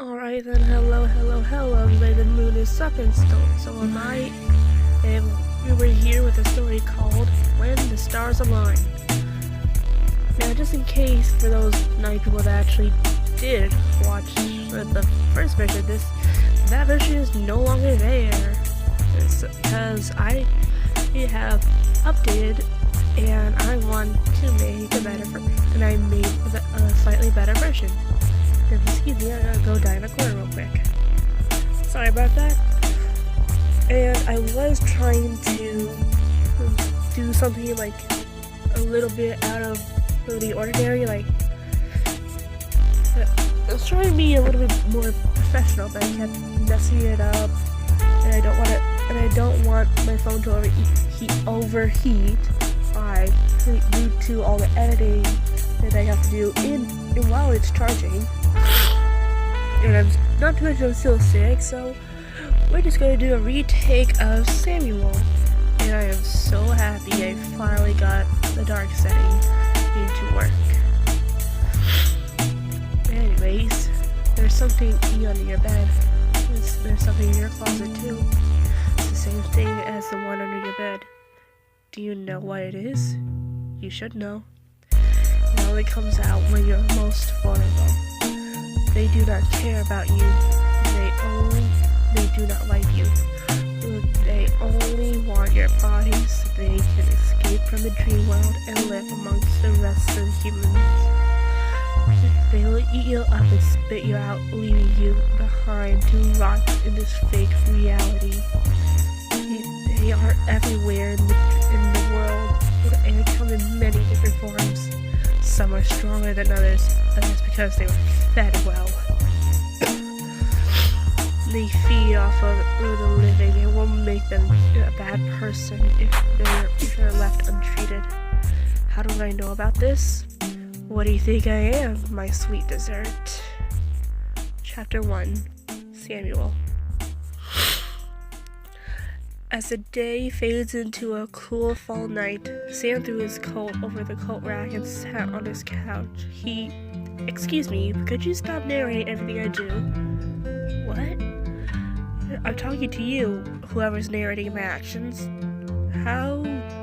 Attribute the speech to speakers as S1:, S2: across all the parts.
S1: Alright then, hello, everybody. The moon is up and so am I, and we were here with a story called When the Stars Align. Now, just in case for those 9 people that actually did watch the first version, that version is no longer there. It's because I have updated and I want to make a better and I made a slightly better version. Excuse me, I gotta go die in a corner real quick. Sorry about that. And I was trying to do something like a little bit out of the ordinary, like I was trying to be a little bit more professional, but I kept messing it up, and I don't want my phone to overheat due to all the editing that I have to do while it's charging. And I'm not too much, I'm still sick, so we're just gonna do a retake of Samuel. And I am so happy I finally got the dark setting into work. Anyways, there's something under your bed. There's something in your closet too. It's the same thing as the one under your bed. Do you know what it is? You should know. It only comes out when you're most vulnerable. They do not care about you. They do not like you. They only want your body so they can escape from the dream world and live amongst the rest of humans. They will eat you up and spit you out, leaving you behind to rot in this fake reality. They are everywhere in the world and come in many different forms. Some are stronger than others, but that's because they were fed well. They feed off of the living and will make them a bad person if they're left untreated. How do I know about this? What do you think I am, my sweet dessert? Chapter 1, Samuel. As the day fades into a cool fall night, Sam threw his coat over the coat rack and sat on his couch. Excuse me, could you stop narrating everything I do? What? I'm talking to you, whoever's narrating my actions. How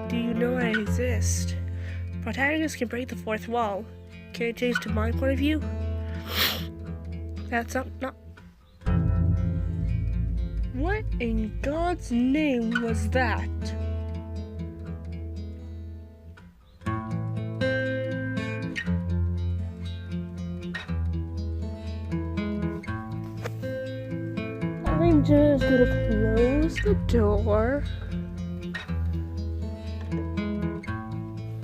S1: do you know I exist? Protagonists can break the fourth wall. Can it change to my point of view? That's not. What in God's name was that? I'm just gonna close the door.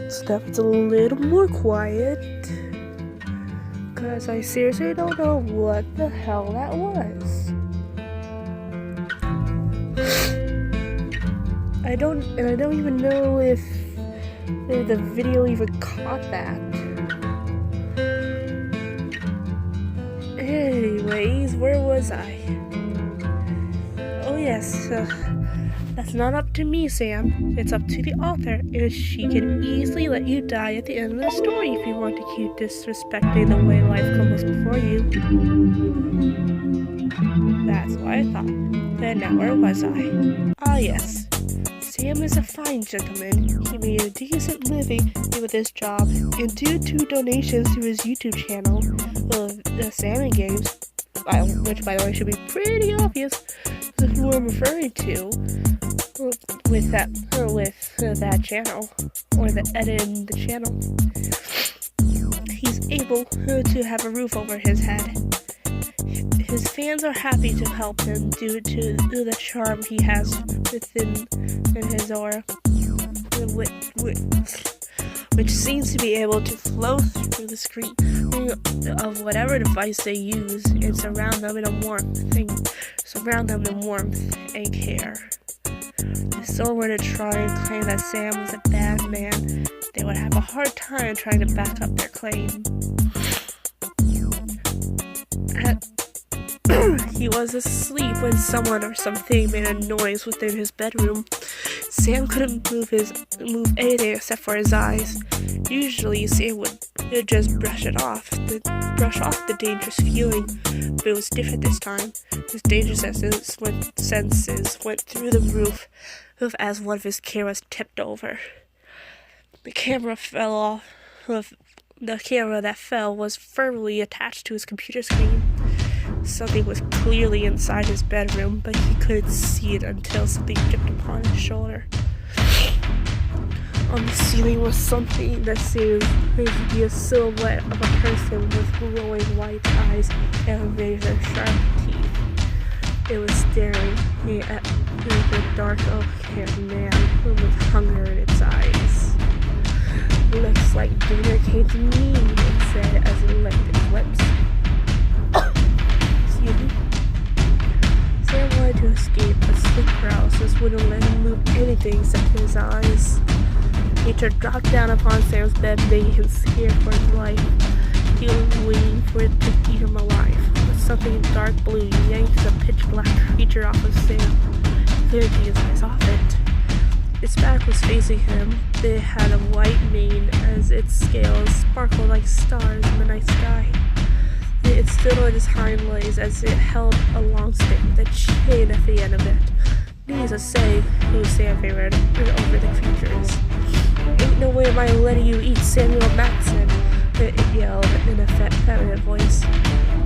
S1: Stuff it's a little more quiet. Cause I seriously don't know what the hell that was. I don't even know if the video even caught that. Anyways, where was I? Oh yes, that's not up to me, Sam. It's up to the author, and she can easily let you die at the end of the story if you want to keep disrespecting the way life comes before you. That's what I thought. And now where was I? Ah yes. Sam is a fine gentleman. He made a decent living with his job, and due to donations to his YouTube channel, the Salmon Games, which by the way should be pretty obvious who I'm referring to with that channel, or the edit in the channel, he's able to have a roof over his head. His fans are happy to help him due to the charm he has in his aura, which seems to be able to flow through the screen of whatever device they use and surround them in warmth and care. If someone were to try and claim that Sam was a bad man, they would have a hard time trying to back up their claim. He was asleep when someone or something made a noise within his bedroom. Sam couldn't move anything except for his eyes. Usually, Sam would just brush off the dangerous feeling, but it was different this time. His danger senses went through the roof as one of his cameras tipped over. The camera that fell was firmly attached to his computer screen. Something was clearly inside his bedroom, but he couldn't see it until something dipped upon his shoulder. On the ceiling was something that seemed to be a silhouette of a person with glowing white eyes and razor-sharp teeth. It was staring at the dark oak-haired man with hunger in its eyes. "Looks like dinner came to me," it said as it licked its lips. Excuse me. Sam wanted to escape, but sleep paralysis wouldn't let him move anything except his eyes. Nature dropped down upon Sam's bed, making him scared for his life. He was waiting for it to eat him alive. But something dark blue yanked the pitch-black creature off of Sam. He couldn't take his eyes off it. Its back was facing him. It had a white mane as its scales sparkled like stars in the night sky. It stood on its hind legs as it held a long stick with a chain at the end of it. Needless to say, who Sam favored over the creatures. "Ain't no way am I letting you eat Samuel Matson," it yelled in a feminine voice.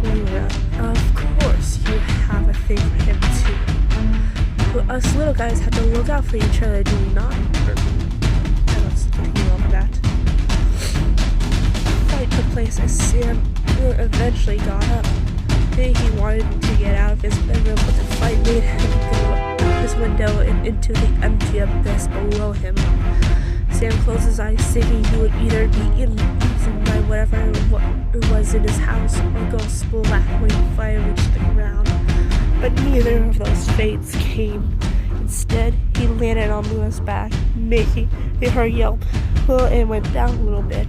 S1: "Luna, of course you have a thing for him too. But us little guys have to look out for each other, do we not?" I don't continue over that. The fight took place as Sam eventually got up. He wanted to get out of his bedroom, but the fight made him go out his window and into the empty abyss below him. Sam closed his eyes, thinking he would either be eaten by whatever it was in his house or go splat when the fire reached the ground. But neither of those fates came. Instead, he landed on Luna's back, making her yelp and went down a little bit.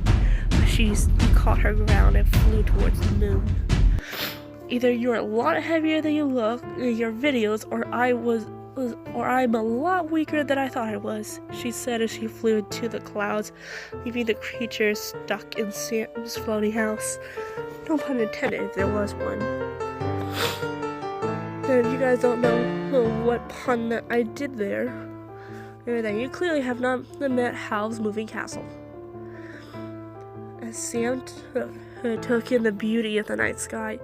S1: He caught her ground and flew towards the moon. "Either you're a lot heavier than you look in your videos, or I'm a lot weaker than I thought I was," she said as she flew into the clouds, leaving the creature stuck in Sam's floating house. No pun intended if there was one. And you guys don't know what pun that I did there. Then you clearly have not met Hal's Moving Castle. As Sam took in the beauty of the night sky,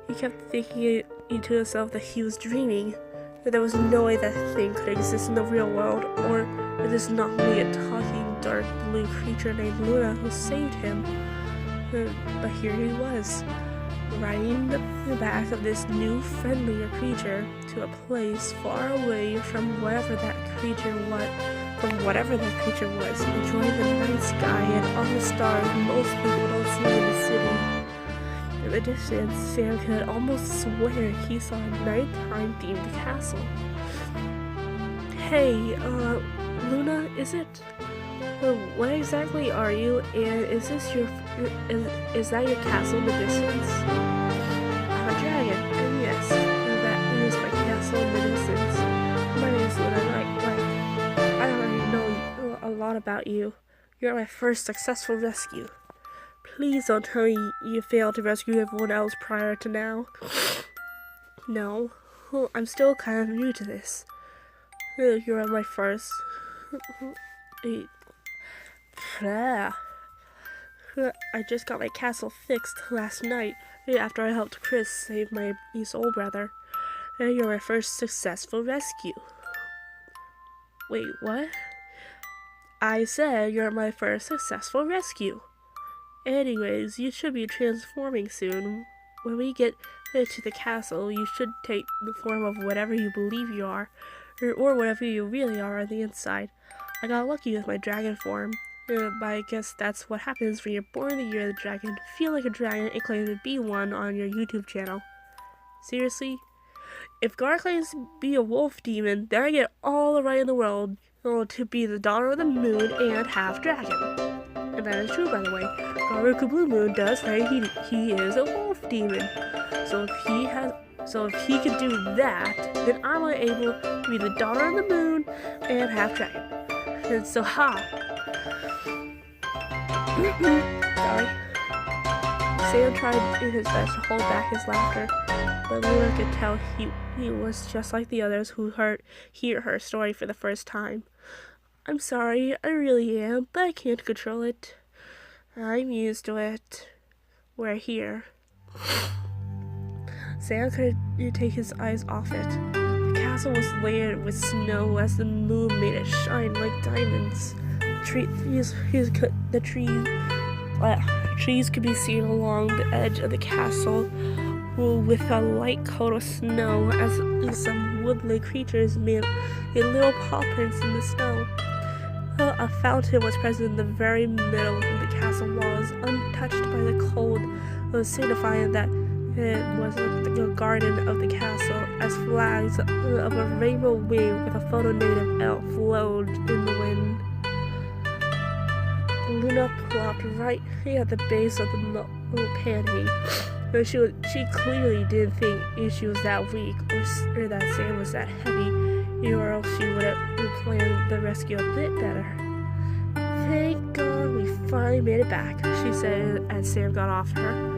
S1: he kept thinking to himself that he was dreaming, that there was no way that thing could exist in the real world, or that this not only a talking dark blue creature named Luna who saved him, but here he was, riding the back of this new friendlier creature to a place far away from whatever that creature was, enjoying the night sky and all the stars most people don't see in the city. In the distance, Sam could almost swear he saw a nighttime themed castle. "Hey, Luna, is it? What exactly are you, and is this is that your castle in the distance?" "I'm a dragon, and yes, that is my castle in the distance. My name is Luna Light. I already know a lot about you. You're my first successful rescue. Please don't tell me you failed to rescue everyone else prior to now." "No, I'm still kind of new to this. You're my first." "I just got my castle fixed last night after I helped Chris save my soul brother. You're my first successful rescue." "Wait, what?" "I said you're my first successful rescue. Anyways, you should be transforming soon. When we get to the castle, you should take the form of whatever you believe you are, or whatever you really are on the inside. I got lucky with my dragon form, but I guess that's what happens when you're born in the year of the dragon, feel like a dragon, and claim to be one on your YouTube channel. Seriously? If Gar claims to be a wolf demon, then I get all the right in the world to be the daughter of the moon and half dragon. And that is true, by the way. Garuka Blue Moon does say he is a wolf demon. So if he has So if he could do that, then I'm able to be the daughter of the moon and half dragon. And so, Sorry. Sam tried his best to hold back his laughter, but Luna could tell he was just like the others who hear her story for the first time. I'm sorry, I really am, but I can't control it. I'm used to it. We're here. Sam couldn't take his eyes off it. The castle was layered with snow as the moon made it shine like diamonds. The trees could be seen along the edge of the castle with a light coat of snow as some woodland creatures made little paw prints in the snow. A fountain was present in the very middle of the castle walls, untouched by the cold, signifying that it was the garden of the castle, as flags of a rainbow wing with a photo native elf flowed in the wind. Luna plopped right at the base of the pancake. She clearly didn't think she was that weak or that Sam was that heavy, or else she would have planned the rescue a bit better. Thank God we finally made it back, she said as Sam got off her.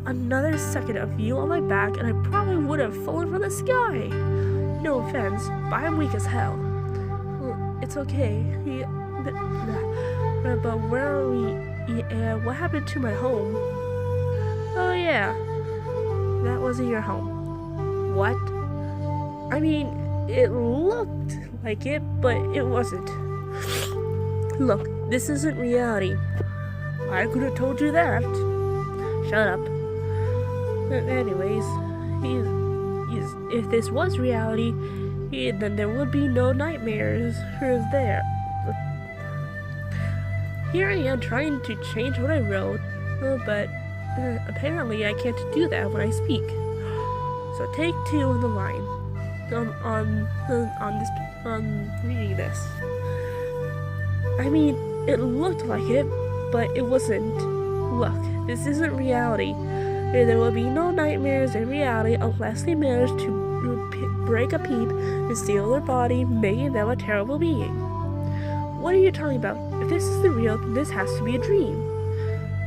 S1: Another second of you on my back and I probably would have fallen from the sky. No offense, but I'm weak as hell. Well, it's okay. But where are we? What happened to my home? Oh yeah, that wasn't your home. What? I mean, it looked like it, but it wasn't. Look, this isn't reality. I could have told you that. Shut up. Anyways, if this was reality, then there would be no nightmares there. Here I am trying to change what I wrote, but apparently I can't do that when I speak. So take 2 on the line. On reading this. I mean, it looked like it, but it wasn't. Look, this isn't reality. There will be no nightmares in reality unless they manage to break a peep and steal their body, making them a terrible being. What are you talking about? If this is the real, then this has to be a dream.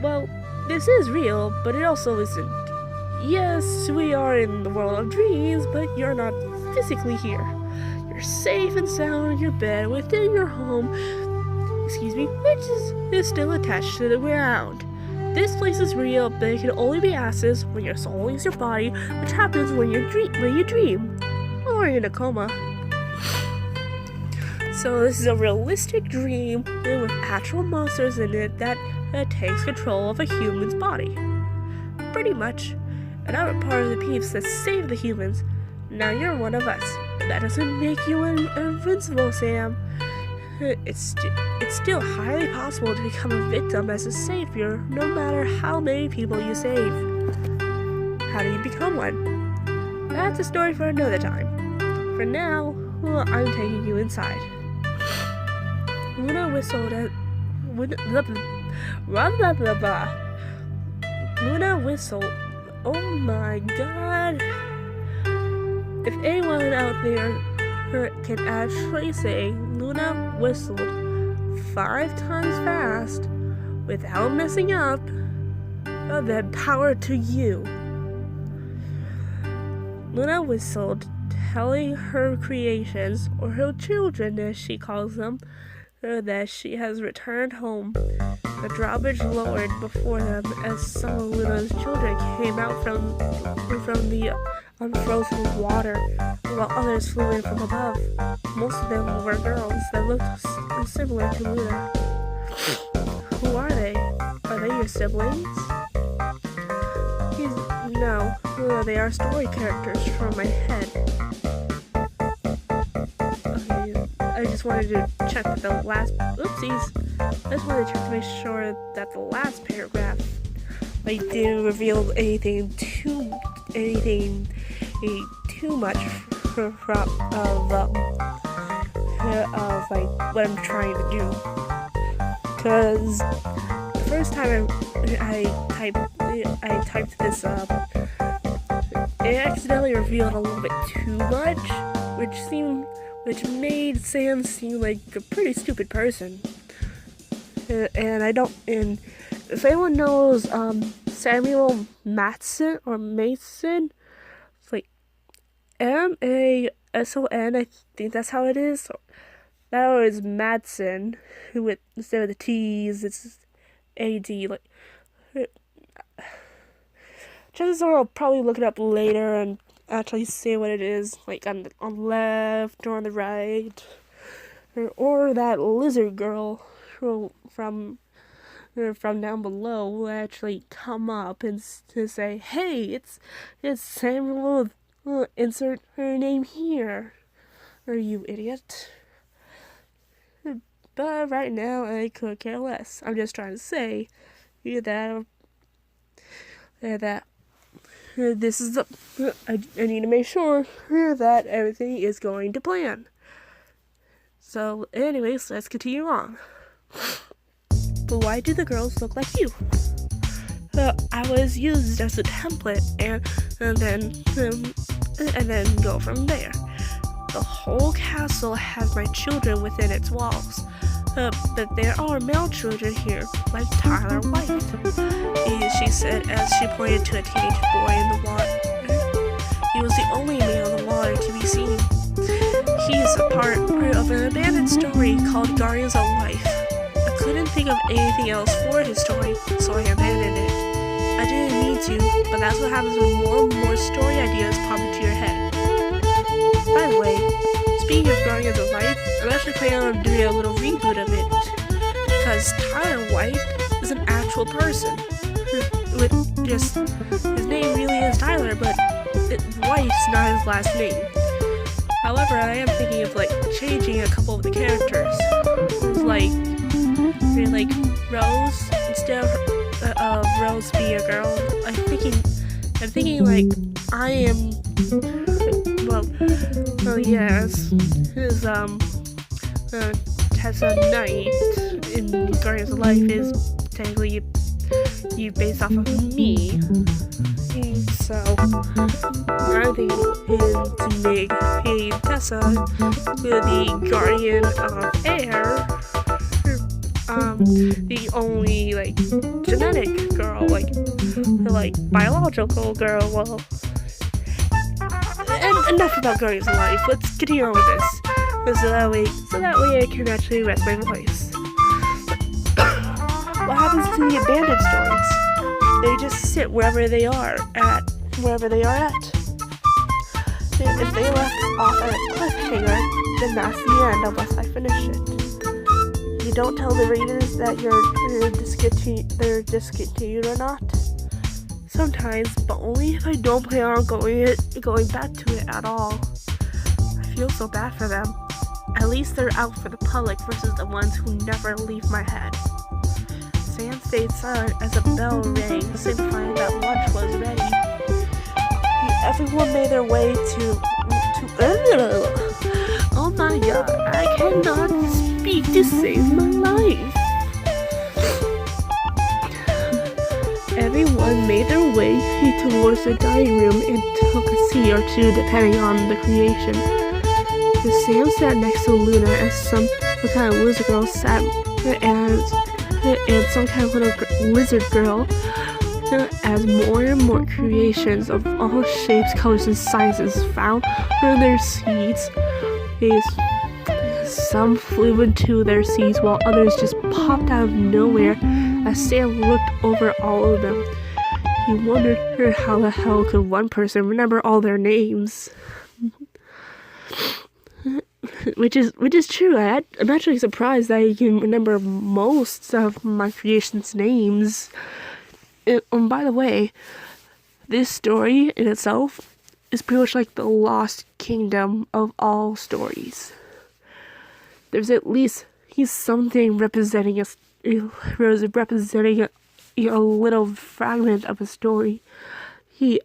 S1: Well, this is real, but it also isn't. Yes, we are in the world of dreams, but you're not physically here. You're safe and sound in your bed within your home, which is still attached to the ground. This place is real, but it can only be accessed when your soul leaves your body, which happens when you dream, or in a coma. So this is a realistic dream with actual monsters in it that takes control of a human's body. Pretty much. And I'm a part of the peeps that saved the humans. Now you're one of us. But that doesn't make you invincible, Sam. It's still highly possible to become a victim as a savior, no matter how many people you save. How do you become one? That's a story for another time. For now, I'm taking you inside. Luna whistled at... Luna whistled. Oh my god. If anyone out there can actually say Luna whistled 5 times fast without messing up, then power to you. Luna whistled, telling her creations, or her children as she calls them, that she has returned home. The drawbridge lowered before them as some of Luna's children came out from the unfrozen water, while others flew in from above. Most of them were girls that looked similar to Luna. Who are they? Are they your siblings? No, they are story characters from my head. Okay, I just wanted to check that the last... Oopsies! I just wanted to check to make sure that the last paragraph didn't reveal anything too much of what I'm trying to do. Because the first time I typed this up, it accidentally revealed a little bit too much, which made Sam seem like a pretty stupid person. And if anyone knows Samuel Matson or Mason, it's like Mason, I think that's how it is. That was Madsen, who with instead of the T's, it's AD. Like, chances are I'll probably look it up later and actually say what it is, like on the left or on the right, or that lizard girl from down below will actually come up and to say, "Hey, it's Samuel. Insert her name here." Or you idiot. But right now, I could care less. I'm just trying to say that this is I need to make sure that everything is going to plan. So, anyways, let's continue on. But why do the girls look like you? I was used as a template, and then go from there. The whole castle has my children within its walls. But there are male children here, like Tyler White, she said as she pointed to a teenage boy in the water. He was the only male in the water to be seen. He is a part of an abandoned story called Guardians of Life. I couldn't think of anything else for his story, so I abandoned it. I didn't mean to, but that's what happens when more and more story ideas pop into your head. By the way, speaking of Guardians of Life, I'm actually planning on doing a little reboot of it, because Tyler White is an actual person. His name really is Tyler, but White's not his last name. However, I am thinking of changing a couple of the characters, like Rose instead of Rose be a girl. I'm thinking I am. Well, yes, his Tessa Knight in Guardians of Life is technically you based off of me. And so I'm thinking to make Tessa the guardian of air, the only genetic girl, biological girl. Well, and enough about Guardians of Life. Let's continue on with this. So that way I can actually rest my voice. What happens to the abandoned stories? They just sit wherever they are at. If they left off at a cliffhanger, then that's the end unless I finish it. You don't tell the readers that they're discontinued or not. Sometimes, but only if I don't plan on going back to it at all. I feel so bad for them. At least they're out for the public versus the ones who never leave my head. Sam stayed silent as a bell rang, signifying that lunch was ready. Everyone made their way to oh my god, I cannot speak to save my life. Everyone made their way towards the dining room and took a seat or two depending on the creation. Sam sat next to Luna as some kind of lizard girl sat and some kind of little lizard girl as more and more creations of all shapes, colors, and sizes found their seats. Some flew into their seats while others just popped out of nowhere as Sam looked over all of them. He wondered how the hell could one person remember all their names. Which is true. I'm actually surprised that I can remember most of my creations' names. By the way, this story in itself is pretty much like the lost kingdom of all stories. There's at least something representing a little fragment of a story. He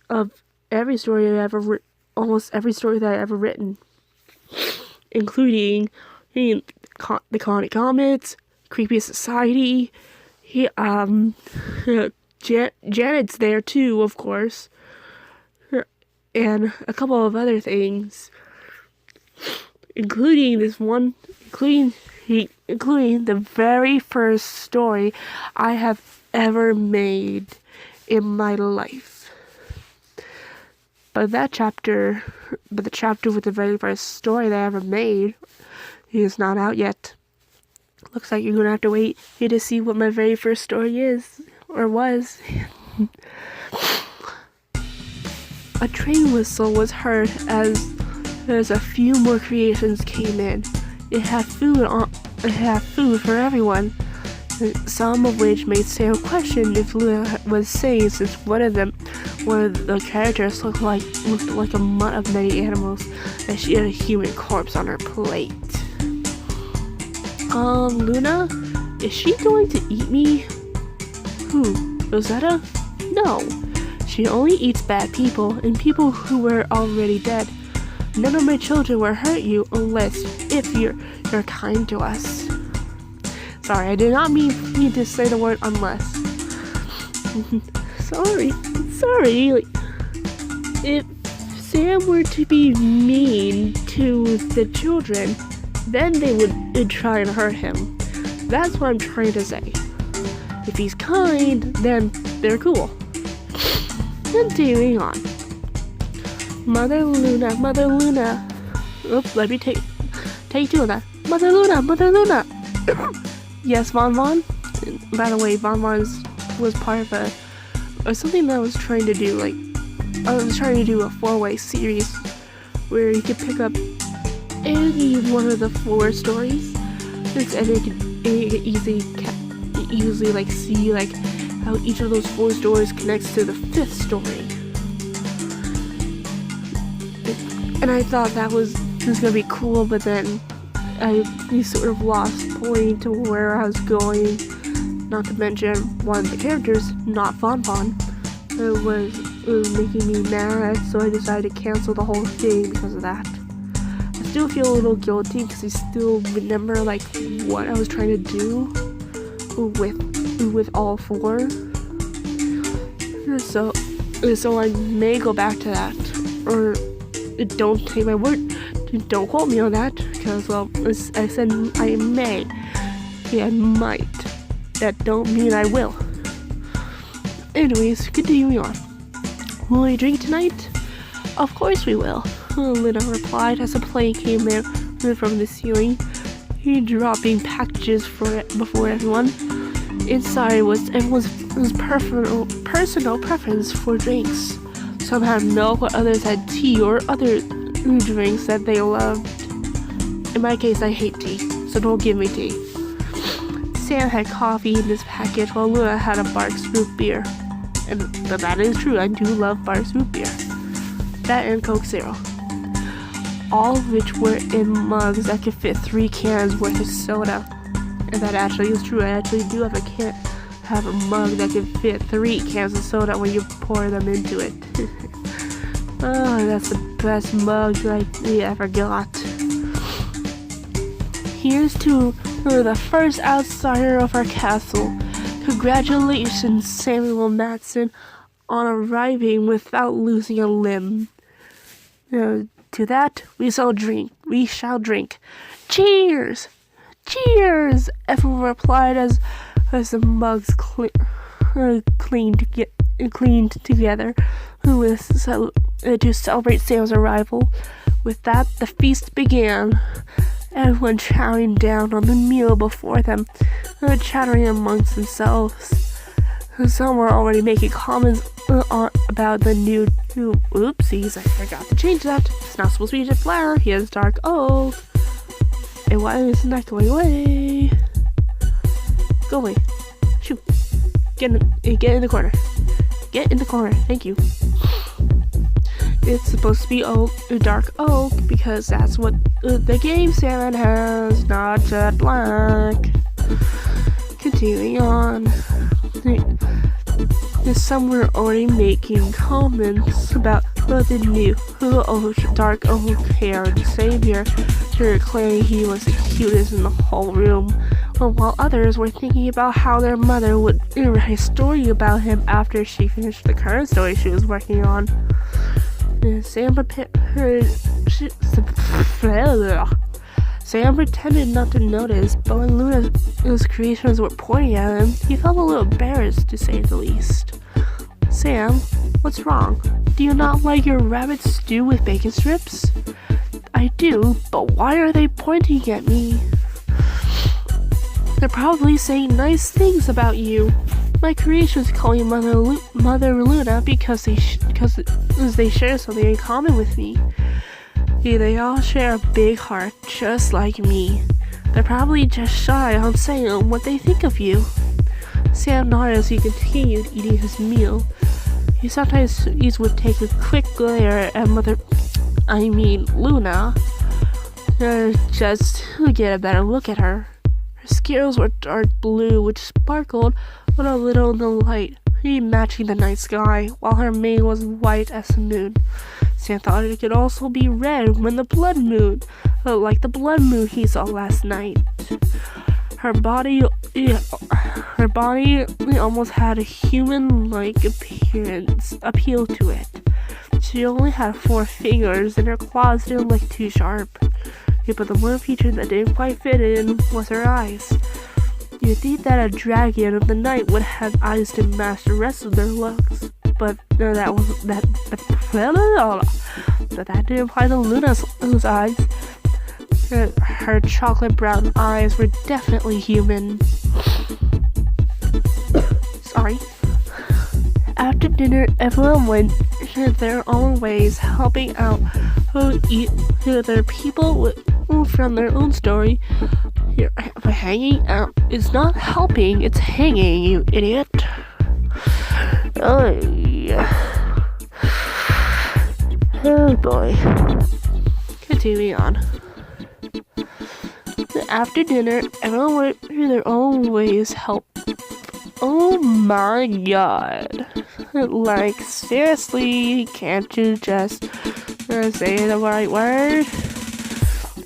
S1: of every story I ever written, almost every story that I ever written, including the Comic Comets, Creepy Society. Janet's there too, of course. and a couple of other things, including the very first story I have ever made in my life. But the chapter with the very first story that I ever made is not out yet. Looks like you're gonna have to wait here to see what my very first story is, or was. A train whistle was heard as a few more creations came in. It had food for everyone, some of which made Sam question if Luna was sane, since one of the characters looked like a mutt of many animals, and she had a human corpse on her plate. Luna? Is she going to eat me? Who? Rosetta? No. She only eats bad people, and people who were already dead. None of my children will hurt you if you're kind to us. Sorry, I did not mean to say the word unless. Sorry. If Sam were to be mean to the children, then they would try and hurt him. That's what I'm trying to say. If he's kind, then they're cool. Continuing on. Mother Luna. Oops, let me take two of that. Mother Luna. Yes, Von. By the way, Von was part of something that I was trying to do. I was trying to do a 4-way series where you could pick up any one of the 4 stories, and you could easily see how each of those 4 stories connects to the 5th story. And I thought that was gonna be cool, but then I sort of lost point to where I was going. Not to mention one of the characters, not Von. It was making me mad, so I decided to cancel the whole thing because of that. I still feel a little guilty because I still remember what I was trying to do with all 4. So I may go back to that, or don't take my word. Don't quote me on that, because, well, I said I may. Yeah, I might. That don't mean I will. Anyways, continuing on. Will we drink tonight? Of course we will, Luna replied as a plane came in from the ceiling, dropping packages before everyone. Inside was everyone's personal preference for drinks. Some had milk, while others had tea or other drinks that they loved. In my case, I hate tea, so don't give me tea. Sam had coffee in his package, while Luna had a Barq's root beer. And that is true, I do love Barq's root beer. That and Coke Zero. All of which were in mugs that could fit 3 cans worth of soda. And that actually is true. I actually do have a mug that can fit 3 cans of soda when you pour them into it. Oh, that's the best mug we ever got. Here's to the first outsider of our castle. Congratulations, Samuel Matson, on arriving without losing a limb. To that, we shall drink. Cheers! Cheers! Everyone replied as the mugs cleaned together to celebrate Sam's arrival. With that, the feast began. Everyone chowing down on the meal before them, chattering amongst themselves. Some were already making comments about the new. Oopsies, I forgot to change that. It's not supposed to be just flour. Here's dark oak. And why isn't that going away? Go away. Shoot. Get in the corner. Get in the corner. Thank you. It's supposed to be dark oak because that's what the game Sam has, not jet black. Continuing on. Some were already making comments about the new dark oak-haired savior, declaring he was the cutest in the whole room, while others were thinking about how their mother would write a story about him after she finished the current story she was working on. Sam pretended not to notice, but when Luna's creations were pointing at him, he felt a little embarrassed, to say the least. Sam, what's wrong? Do you not like your rabbit stew with bacon strips? I do, but why are they pointing at me? They're probably saying nice things about you. My creations call you Mother Luna because they share something in common with me. Yeah, they all share a big heart, just like me. They're probably just shy on saying what they think of you. Sam nodded as he continued eating his meal. He sometimes would take a quick glare at Luna, just to get a better look at her. Her scales were dark blue, which sparkled but a little in the light, matching the night sky, while her mane was white as the moon. Sam thought it could also be red when the blood moon, like the blood moon he saw last night. Her body almost had a human-like appeal to it. She only had 4 fingers, and her claws didn't look too sharp. Yeah, but the one feature that didn't quite fit in was her eyes. You'd think that a dragon of the night would have eyes to match the rest of their looks, but that didn't apply to Luna's eyes. Her chocolate brown eyes were definitely human. Sorry. After dinner, everyone went their own ways, helping out their people from their own story. Hanging out is not helping, it's hanging, you idiot. Oh boy. Continuing on. After dinner, everyone went their own ways, Oh my god. Like, seriously, can't you just say the right word?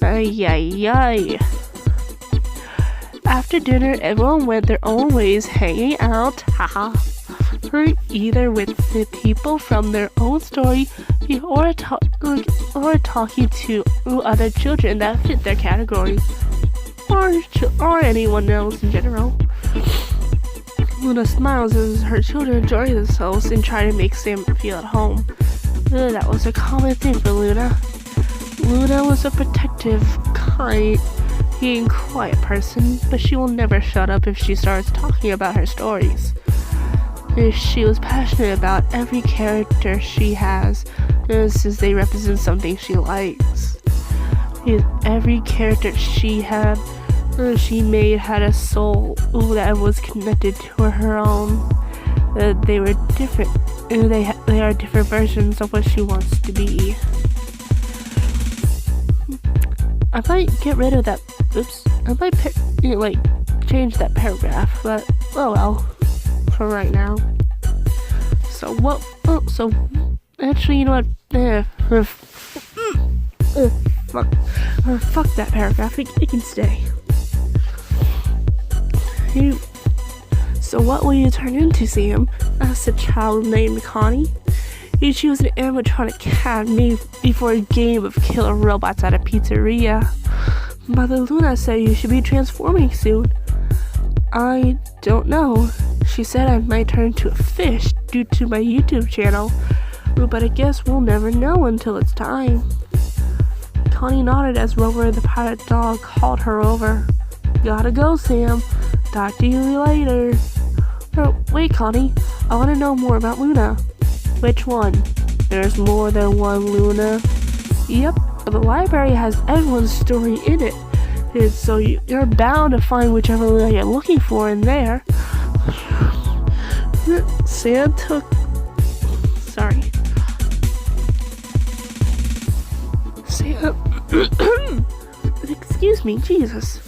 S1: Ay. After dinner, everyone went their own ways, hanging out, either with the people from their own story, or talking to other children that fit their category, or anyone else in general. Luna smiles as her children enjoy themselves and try to make Sam feel at home. That was a common thing for Luna. Luna was a protective, kind, and quiet person, but she will never shut up if she starts talking about her stories. She was passionate about every character she has, since they represent something she likes. Every character she made had a soul that was connected to her own. They were different. They are different versions of what she wants to be. I might get rid of that. I might change that paragraph, but oh well, for right now. So what? So actually, you know what? Fuck that paragraph. It can stay. So what will you turn into, Sam? Asked a child named Connie. She was an animatronic cat made before a game of killer robots at a pizzeria. Mother Luna said you should be transforming soon. I don't know. She said I might turn into a fish due to my YouTube channel, but I guess we'll never know until it's time. Connie nodded as Rover the pirate dog called her over. Gotta go, Sam. Talk to you later. Oh, wait, Connie. I want to know more about Luna. Which one? There's more than one Luna. Yep, but the library has everyone's story in it. So you're bound to find whichever Luna you're looking for in there. Sam took... Sorry. Excuse me, Jesus.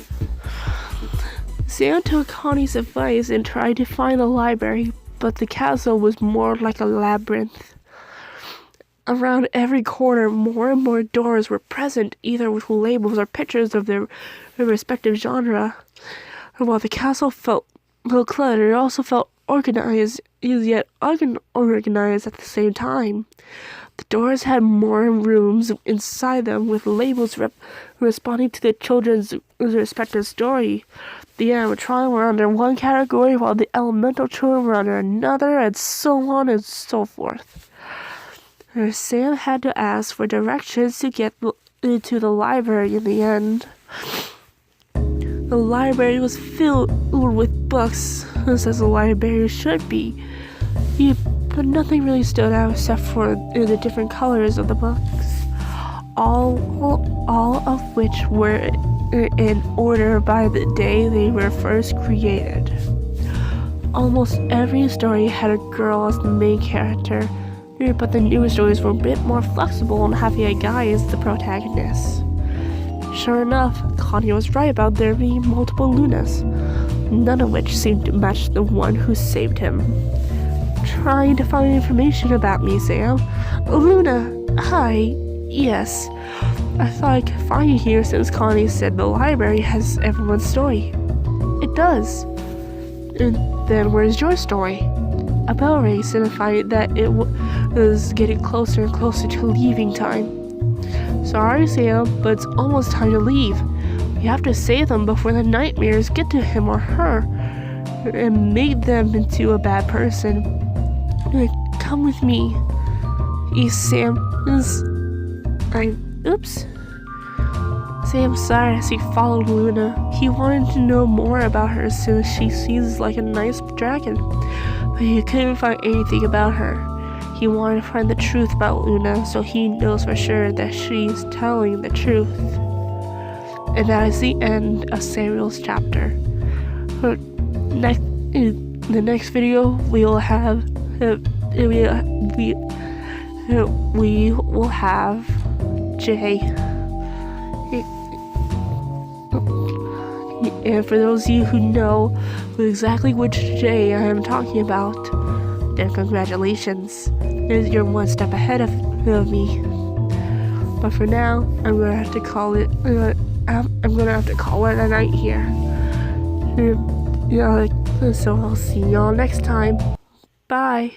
S1: Sam took Connie's advice and tried to find the library, but the castle was more like a labyrinth. Around every corner, more and more doors were present, either with labels or pictures of their respective genre. And while the castle felt cluttered, it also felt organized yet unorganized at the same time. The doors had more rooms inside them with labels responding to the children's respective story. The animatronic were under one category while the elemental children were under another, and so on and so forth. Sam had to ask for directions to get into the library in the end. The library was filled with books, as a library should be. But nothing really stood out except for the different colors of the books, all of which were in order by the day they were first created. Almost every story had a girl as the main character, but the newer stories were a bit more flexible and having a guy as the protagonist. Sure enough, Connie was right about there being multiple Lunas, none of which seemed to match the one who saved him. Trying to find information about me, Sam. Luna, hi. Yes. I thought I could find you here since Connie said the library has everyone's story. It does. And then where's your story? A bell rang signified that it was getting closer and closer to leaving time. Sorry, Sam, but it's almost time to leave. We have to save them before the nightmares get to him or her and make them into a bad person. Come with me. Sam Oops. Sam sighed as he followed Luna. He wanted to know more about her since she seems like a nice dragon, but he couldn't find anything about her. He wanted to find the truth about Luna so he knows for sure that she's telling the truth. And that is the end of Samuel's chapter. In the next video, we will have Jay. And for those of you who know exactly which Jay I am talking about, then congratulations. You're one step ahead of me. But for now, I'm gonna have to call it. I'm gonna have to call it a night here. So I'll see y'all next time. Bye.